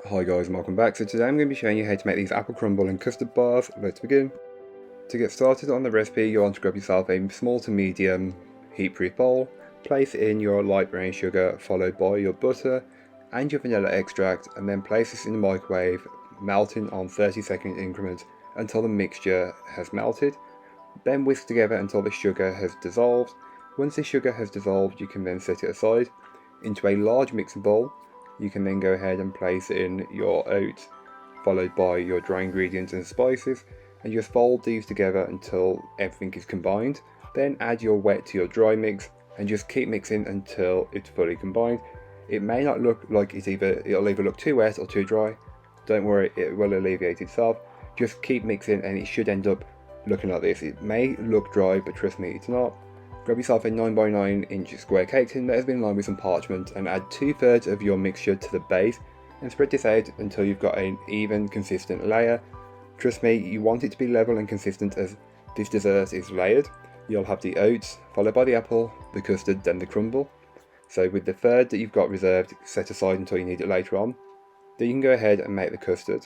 Hi guys and welcome back. So today I'm going to be showing you how to make these apple crumble and custard bars. Let's begin. To get started on the recipe, you want to grab yourself a small to medium heat-proof bowl, place in your light brown sugar followed by your butter and your vanilla extract, and then place this in the microwave, melting on 30-second increments until the mixture has melted. Then whisk together until the sugar has dissolved. Once the sugar has dissolved, you can then set it aside into a large mixing bowl. You can then go ahead and place in your oats, followed by your dry ingredients and spices, and just fold these together until everything is combined. Then add your wet to your dry mix and just keep mixing until it's fully combined. It may not look like it'll either look too wet or too dry. Don't worry, it will alleviate itself. Just keep mixing and it should end up looking like this. It may look dry, but trust me, it's not. Grab yourself a 9x9 inch square cake tin that has been lined with some parchment and add 2/3 of your mixture to the base and spread this out until you've got an even, consistent layer. Trust me, you want it to be level and consistent as this dessert is layered. You'll have the oats, followed by the apple, the custard, then the crumble. So with the third that you've got reserved, set aside until you need it later on. Then you can go ahead and make the custard.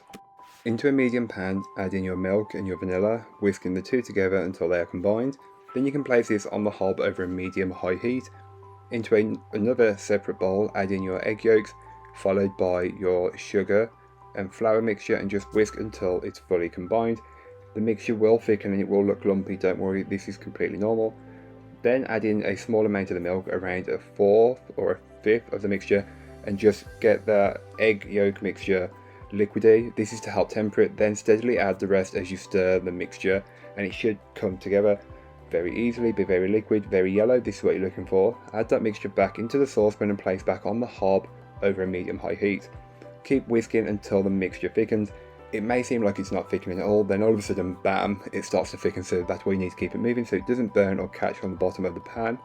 Into a medium pan, add in your milk and your vanilla, whisking the two together until they are combined. Then you can place this on the hob over a medium-high heat. Into another separate bowl, add in your egg yolks, followed by your sugar and flour mixture, and just whisk until it's fully combined. The mixture will thicken and it will look lumpy, don't worry, this is completely normal. Then add in a small amount of the milk, around a fourth or a fifth of the mixture, and just get the egg yolk mixture liquidy. This is to help temper it. Then steadily add the rest as you stir the mixture, and it should come together very easily, be very liquid, very yellow. This is what you're looking for. Add that mixture back into the saucepan and place back on the hob over a medium-high heat. Keep whisking until the mixture thickens. It may seem like it's not thickening at all, then all of a sudden, bam, it starts to thicken, so that's why you need to keep it moving so it doesn't burn or catch on the bottom of the pan.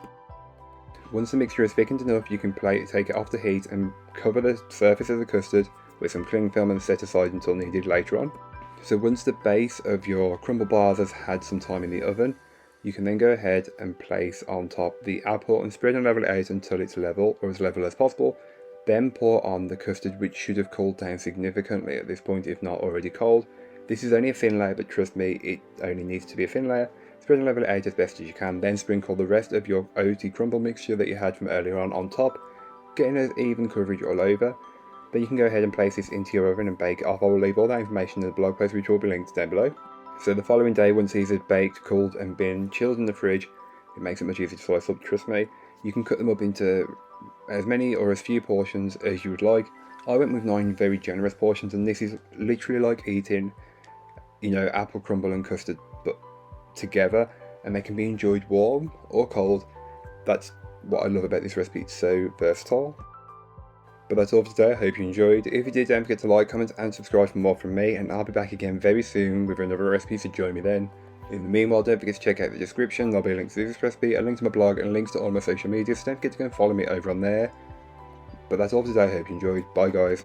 Once the mixture is thickened enough, you can take it off the heat and cover the surface of the custard with some cling film and set aside until needed later on. So once the base of your crumble bars has had some time in the oven, you can then go ahead and place on top the apple and spread and level it out until it's level, or as level as possible. Then pour on the custard, which should have cooled down significantly at this point, if not already cold. This is only a thin layer, but trust me, it only needs to be a thin layer. Spread and level it out as best as you can, then sprinkle the rest of your oaty crumble mixture that you had from earlier on top, getting an even coverage all over. Then you can go ahead and place this into your oven and bake it off. I will leave all that information in the blog post, which will be linked down below. So the following day, once these are baked, cooled and been chilled in the fridge, it makes it much easier to slice up, trust me. You can cut them up into as many or as few portions as you would like. I went with 9 very generous portions, and this is literally like eating, apple crumble and custard but together, and they can be enjoyed warm or cold. That's what I love about this recipe, it's so versatile. But that's all for today. I hope you enjoyed. If you did, don't forget to like, comment and subscribe for more from me, and I'll be back again very soon with another recipe, so join me then. In the meanwhile, don't forget to check out the description. There'll be a link to this recipe, a link to my blog, and links to all my social media, so don't forget to go and follow me over on there. But that's all for today. I hope you enjoyed. Bye guys.